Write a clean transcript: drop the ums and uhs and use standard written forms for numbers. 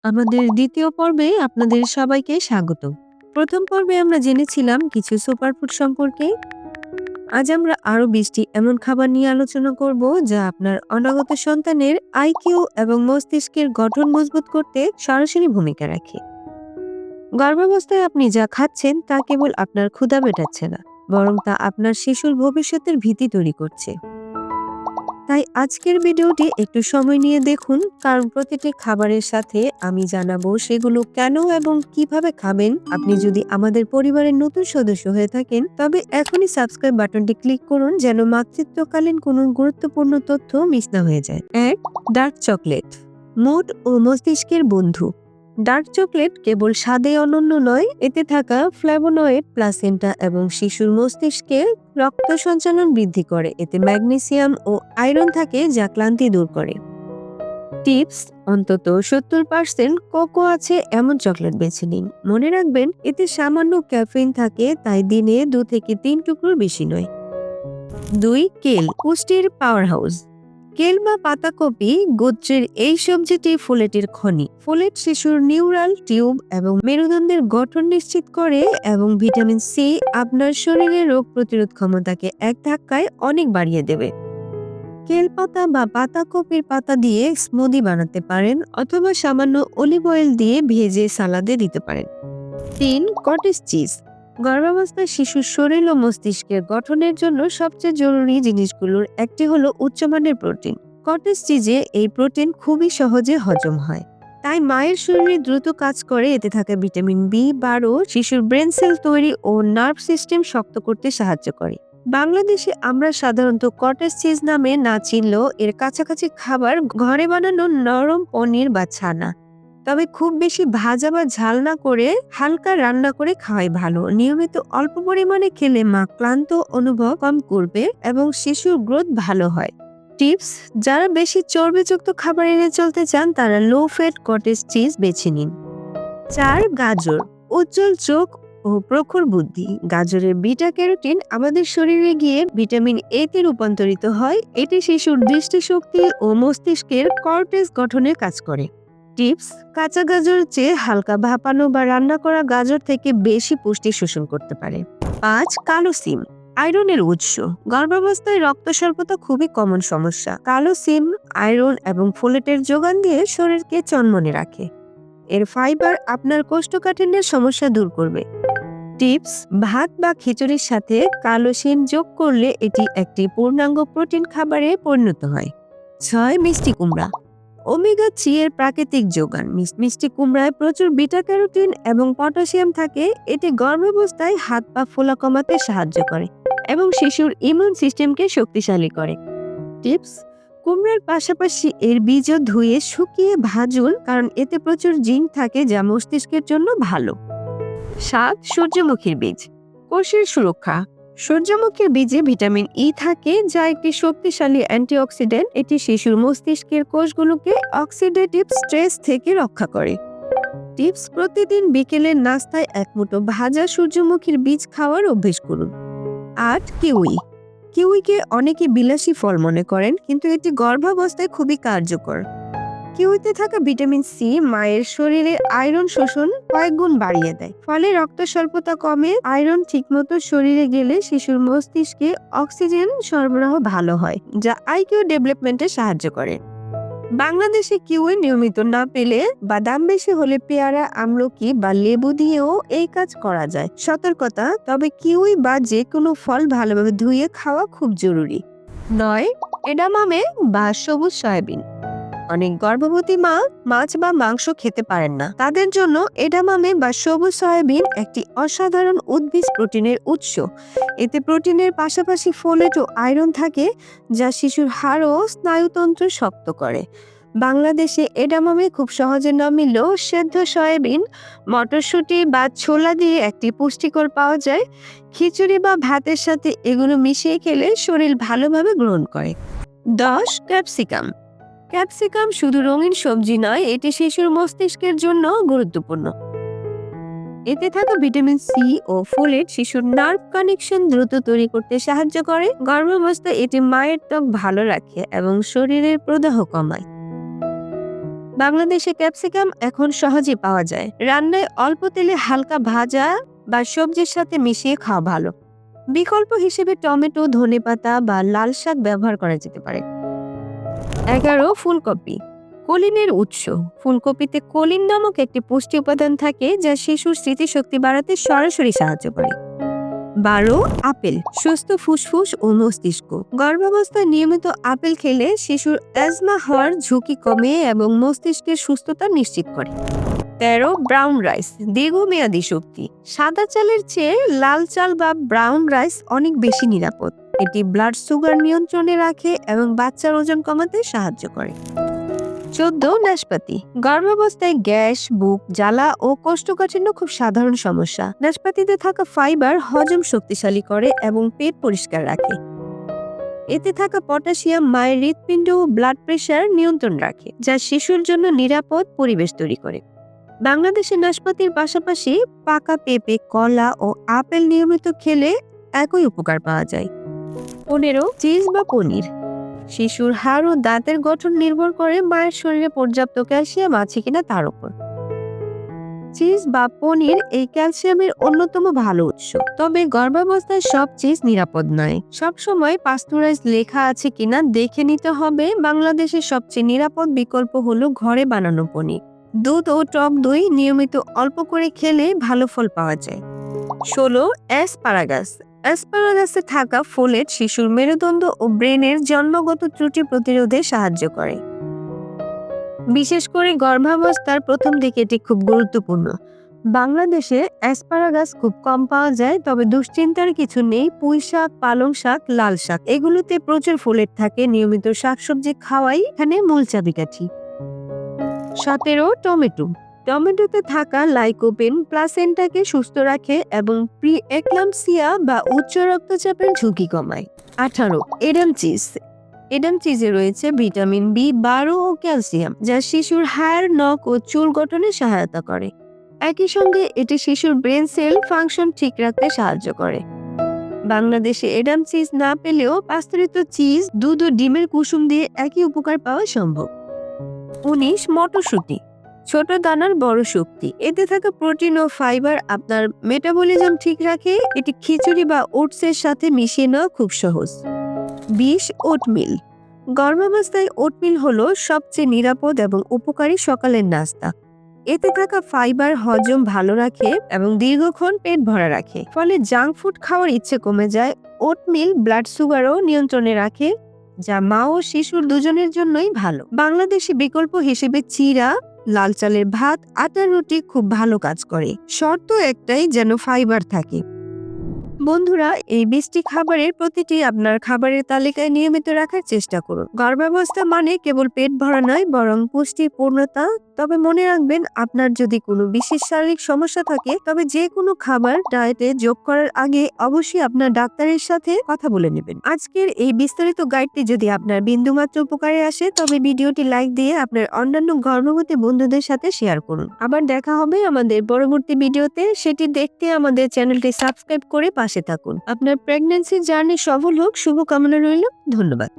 আমাদের দ্বিতীয় পর্বে আপনাদের সবাইকে স্বাগত। প্রথম পর্বে আমরা জেনেছিলাম কিছু সুপারফুড সম্পর্কে। আজ আমরা আরো ২০টি এমন খাবার নিয়ে আলোচনা করব যা আপনার অনাগত সন্তানের আইকিউ এবং মস্তিষ্কের গঠন মজবুত করতে সরাসরি ভূমিকা রাখে। গর্ভাবস্থায় আপনি যা খাচ্ছেন তা কেবল আপনার ক্ষুধা মেটাচ্ছে না, বরং তা আপনার শিশুর ভবিষ্যতের ভিত্তি তৈরি করছে। তাই আজকের ভিডিওটি একটু সময় নিয়ে দেখুন, কারণ প্রতিটি খাবারের সাথে আমি জানাবো সেগুলো কেন এবং কিভাবে খাবেন। আপনি যদি আমাদের পরিবারের নতুন সদস্য হয়ে থাকেন তবে এখনই সাবস্ক্রাইব বাটনটি ক্লিক করুন, যেন মাতৃত্বকালীন কোনো গুরুত্বপূর্ণ তথ্য মিস না হয়ে যায়। ১. ডার্ক চকলেট, মুড ও মস্তিষ্কের বন্ধু। ডার্ক চকলেট কেবল স্বাদে অনন্য নয়, এতে থাকা ফ্ল্যাভোনয়েড, প্লাসেন্টা এবং শিশুর মস্তিষ্কে রক্ত সঞ্চালন বৃদ্ধি করে। এতে ম্যাগনেসিয়াম ও আয়রন থাকে যা ক্লান্তি দূর করে। টিপস: অন্তত ৭০% কোকো আছে এমন চকলেট বেছে নিন। মনে রাখবেন, এতে সামান্য ক্যাফেইন থাকে, তাই দিনে ২ থেকে ৩ টুকরোর বেশি নয়। ২. কেল, পুষ্টির পাওয়ারহাউস। কেল বা পাতাকপি গোত্রের এই সবজিটি ফোলেটের খনি। ফোলেট শিশুর নিউরাল টিউব এবং মেরুদণ্ডের গঠন নিশ্চিত করে এবং ভিটামিন সি আপনার শরীরের রোগ প্রতিরোধ ক্ষমতাকে এক ধাক্কায় অনেক বাড়িয়ে দেবে। কেল পাতা বা পাতাকপির পাতা দিয়ে স্মুদি বানাতে পারেন অথবা সামান্য অলিভ অয়েল দিয়ে ভেজে সালাদে দিতে পারেন। ৩. Cottage cheese. গর্ভাবস্থায় শিশুর শরীর ও মস্তিষ্কের গঠনের জন্য সবচেয়ে জরুরি জিনিসগুলোর একটি হলো উচ্চমানের প্রোটিন। কটেজ চিজে এই প্রোটিন খুবই সহজে হজম হয়, তাই মায়ের শরীরে দ্রুত কাজ করে। এতে থাকা ভিটামিন বি12 শিশুর ব্রেন সেল তৈরি ও নার্ভ সিস্টেম শক্ত করতে সাহায্য করে। বাংলাদেশে আমরা সাধারণত কটেজ চিজ নামে না চিনলেও এর কাছাকাছি খাবার ঘরে বানানো নরম পনির বা ছানা। তবে খুব বেশি ভাজা বা ঝাল না করে হালকা রান্না করে খাওয়াই ভালো। নিয়মিত অল্প পরিমাণে খেলে মা ক্লান্ত অনুভব কম করবে এবং শিশুর গ্রোথ ভালো হয়। টিপস: যারা বেশি চর্বিযুক্ত খাবার এড়িয়ে চলতে চান তারা লো ফ্যাট কটেজ চিজ বেছে নিন। ৪. গাজর, উজ্জ্বল চোখ ও প্রখর বুদ্ধি। গাজরের বিটা ক্যারোটিন আমাদের শরীরে গিয়ে ভিটামিন এ তে রূপান্তরিত হয়। এটি শিশুর দৃষ্টিশক্তি ও মস্তিষ্কের কর্টেক্স গঠনে কাজ করে। টিপস: কাঁচা গাজরের চেয়ে হালকা ভাপানো বা রান্না করা গাজর থেকে বেশি পুষ্টি শোষণ করতে পারে। ৫. কালো সিম, আয়রনের উৎস। গর্ভাবস্থায় রক্ত স্বল্পতা খুবই কমন সমস্যা। কালো সিম আয়রন এবং ফোলেটের যোগান দিয়ে শরীরকে চনমনে রাখে। এর ফাইবার আপনার কোষ্ঠকাঠিন্যের সমস্যা দূর করবে। টিপস: ভাত বা খিচুড়ির সাথে কালো সিম যোগ করলে এটি একটি পূর্ণাঙ্গ প্রোটিন খাবারে পরিণত হয়। ৬. মিষ্টি কুমড়া, ওমেগা 3 এর প্রাকৃতিক যোগান। মিষ্টি কুমড়ায় প্রচুর বিটা ক্যারোটিন এবং পটাশিয়াম থাকে। এটি গর্ভাবস্থায় হাত পা ফোলা কমাতে সাহায্য করে এবং শিশুর ইমিউন সিস্টেমকে শক্তিশালী করে। টিপস: কুমড়ার পাশাপাশি এর বীজও ধুয়ে শুকিয়ে ভাজুন, কারণ এতে প্রচুর জিঙ্ক থাকে যা মস্তিষ্কের জন্য ভালো। ৭. সূর্যমুখীর বীজ, কোষের সুরক্ষা। সূর্যমুখীর বীজে ভিটামিন ই থাকে যা একটি শক্তিশালী অ্যান্টিঅক্সিডেন্ট। এটি শিশুর মস্তিষ্কের কোষগুলোকে অক্সিডেটিভ স্ট্রেস থেকে রক্ষা করে। টিপস: প্রতিদিন বিকেলের নাস্তায় এক মুঠো ভাজা সূর্যমুখীর বীজ খাওয়ার অভ্যেস করুন। ৮. কিউই, কিউইকে অনেকে বিলাসী ফল মনে করেন, কিন্তু এটি গর্ভাবস্থায় খুবই কার্যকর। কিউইতে থাকা ভিটামিন সি মায়ের শরীরে আয়রন শোষণ কয়েক গুণ বাড়িয়ে দেয়, ফলে রক্ত স্বল্পতা কমে। আয়রন ঠিকমতো শরীরে গেলে শিশুর মস্তিষ্কে অক্সিজেন সরবরাহ ভালো হয়, যা আইকিউ ডেভেলপমেন্টে সাহায্য করে। বাংলাদেশে কিউই নিয়মিত না পেলে বা দাম বেশি হলে পেয়ারা, আমলকি বা লেবু দিয়েও এই কাজ করা যায়। সতর্কতা: তবে কিউই বা যে কোনো ফল ভালোভাবে ধুয়ে খাওয়া খুব জরুরি। ৯. এডামামে বা সবুজ সয়াবিন। অনেক গর্ভবতী মা মাছ বা মাংস খেতে পারেন না, তাদের জন্য এডামামে বা সবুজ সয়াবিন একটি অসাধারণ উদ্ভিজ প্রোটিনের উৎস। এতে প্রোটিনের পাশাপাশি ফোলেট ও আয়রন থাকে যা শিশুর হাড় ও স্নায়ুতন্ত্র শক্ত করে। বাংলাদেশে এডামামে খুব সহজে না মিললেও সেদ্ধ সয়াবিন, মটরশুঁটি বা ছোলা দিয়ে একটি পুষ্টিকর পাওয়া যায়। খিচুড়ি বা ভাতের সাথে এগুলো মিশিয়ে খেলে শরীর ভালোভাবে গ্রহণ করে। ১০. ক্যাপসিকাম, ক্যাপসিকাম শুধু রঙিন সবজি নয়, এটি শিশুর মস্তিষ্কের জন্য গুরুত্বপূর্ণ। এতে থাকা ভিটামিন সি ও ফোলেট শিশুর নার্ভ কানেকশন দ্রুত তৈরি করতে সাহায্য করে। গর্ভাবস্থায় এটি মায়ের ত্বক ভালো রাখে এবং শরীরের প্রদাহ কমায়। বাংলাদেশে ক্যাপসিকাম এখন সহজে পাওয়া যায়। রান্নায় অল্প তেলে হালকা ভাজা বা সবজির সাথে মিশিয়ে খাওয়া ভালো। বিকল্প হিসেবে টমেটো, ধনেপাতা বা লাল শাক ব্যবহার করা যেতে পারে। 11. ফুলকপি কোলিনের উৎস। ফুলকপিতে কোলিন নামক একটি পুষ্টি উপাদান থাকে যা শিশুর স্মৃতিশক্তি বাড়াতে সরাসরি সাহায্য করে। 12. আপেল সুস্থ ফুসফুস ও মস্তিষ্ক। গর্ভাবস্থায় নিয়মিত আপেল খেলে শিশুর অ্যাজমা হওয়ার ঝুঁকি কমে এবং মস্তিষ্কের সুস্থতা নিশ্চিত করে। 13. ব্রাউন রাইস দীর্ঘমেয়াদী শক্তি। সাদা চালের চেয়ে লাল চাল বা ব্রাউন রাইস অনেক বেশি নিরাপদ। এটি ব্লাড সুগার নিয়ন্ত্রণে রাখে এবং বাচ্চার ওজন কমাতে সাহায্য করে। 14. নাশপাতি গর্ভাবস্থায় গ্যাস, বুক জ্বালা ও কোষ্ঠকাঠিন্য খুব সাধারণ সমস্যা। নাশপাতিতে থাকা ফাইবার হজম শক্তিশালী করে এবং পেট পরিষ্কার রাখে। এতে থাকা পটাশিয়াম মায়ের হৃৎপিণ্ড ও ব্লাড প্রেশার নিয়ন্ত্রণ রাখে, যা শিশুর জন্য নিরাপদ পরিবেশ তৈরি করে। বাংলাদেশে নাশপাতির পাশাপাশি পাকা পেঁপে, কলা ও আপেল নিয়মিত খেলে একই উপকার পাওয়া যায়। 15. চিজ বা পনির শিশুর হাড় ও দাঁতের গঠন নির্ভর করে মায়ের শরীরে পর্যাপ্ত ক্যালসিয়াম আছে কিনা তার উপর। চিজ বা পনির এই ক্যালসিয়ামের অন্যতম ভালো উৎস। তবে গর্ভাবস্থায় সব চিজ নিরাপদ নয়। সবসময় পাস্তুরাইজ লেখা আছে কিনা দেখে নিতে হবে। বাংলাদেশের সবচেয়ে নিরাপদ বিকল্প হলো ঘরে বানানো পনির। দুধ ও টক দই নিয়মিত অল্প করে খেলে ভালো ফল পাওয়া যায়। 16. অ্যাসপারাগাস অ্যাসপারাগাসে থাকা ফোলেট শিশুর মেরুদণ্ড ও ব্রেনের জন্মগত ত্রুটি প্রতিরোধে সাহায্য করে। বিশেষ করে গর্ভাবস্থার প্রথম দিকে এটি খুব গুরুত্বপূর্ণ। বাংলাদেশে অ্যাসপারাগাস খুব কম পাওয়া যায়, তবে দুশ্চিন্তার কিছু নেই। পুঁই শাক, পালং শাক, লাল শাক এগুলোতে প্রচুর ফোলেট থাকে। নিয়মিত শাকসবজি খাওয়াই এখানে মূল চাবিকাঠি। 17. টমেটো টমেটোতে থাকা লাইকোপেন প্লাসেন্টাকে সুস্থ রাখে এবং প্রি এক্লাম্পসিয়া বা উচ্চ রক্তচাপের ঝুঁকি কমায়। 18. এডাম চিজ এডাম চিজে রয়েছে ভিটামিন B12 ও ক্যালসিয়াম, যা শিশুর হাড়, নখ ও চুল গঠনে সহায়তা করে। একই সঙ্গে এটি শিশুর ব্রেন সেল ফাংশন ঠিক রাখতে সাহায্য করে। বাংলাদেশে এডাম চিজ না পেলেও পাস্তুরিত চিজ, দুধ ও ডিমের কুসুম দিয়ে একই উপকার পাওয়া সম্ভব। 19. মটরশুঁটি ছোট দানার বড় শক্তি। এতে থাকা প্রোটিন ও ফাইবার আপনার মেটাবলিজম ঠিক রাখে। এটি খিচুড়ি বা ওটসের সাথে মিশিয়ে নেওয়া খুব সহজ। 20. ওটমিল গর্ভাবস্থায় ওটমিল হলো সবচেয়ে নিরাপদ এবং উপকারী সকালের নাস্তা। এতে থাকা ফাইবার হজম ভালো রাখে এবং দীর্ঘক্ষণ পেট ভরা রাখে, ফলে জাঙ্ক ফুড খাওয়ার ইচ্ছে কমে যায়। ওটমিল ব্লাড সুগারও নিয়ন্ত্রণে রাখে, যা মা ও শিশুর দুজনের জন্যই ভালো। বাংলাদেশি বিকল্প হিসেবে চিড়া, লাল চালের ভাত, আটার রুটি খুব ভালো কাজ করে। শর্ত একটাই, যেন ফাইবার থাকে। বন্ধুরা, এই 20টি খাবারের প্রতিটি আপনার খাবারের তালিকায় নিয়মিত রাখার চেষ্টা করুন। গর্ভাবস্থা মানে কেবল পেট ভরা নয়, বরং পুষ্টি, পূর্ণতা। তবে মনে রাখবেন, আপনার যদি কোনো বিশেষ শারীরিক সমস্যা থাকে, তবে যে কোনো খাবার ডায়েটে যোগ করার আগে অবশ্যই আপনার ডাক্তারের সাথে কথা বলে নেবেন। আজকের এই বিস্তারিত গাইডটি যদি আপনার বিন্দুমাত্র উপকারে আসে, তবে ভিডিওটি লাইক দিয়ে আপনার অন্যান্য গর্ভবতী বন্ধুদের সাথে শেয়ার করুন। আবার দেখা হবে আমাদের পরবর্তী ভিডিওতে। সেটি দেখতে আমাদের চ্যানেলটি সাবস্ক্রাইব করে পাশে থাকুন। আপনার প্রেগন্যান্সি জার্নি সফল হোক, শুভকামনা রইল। ধন্যবাদ।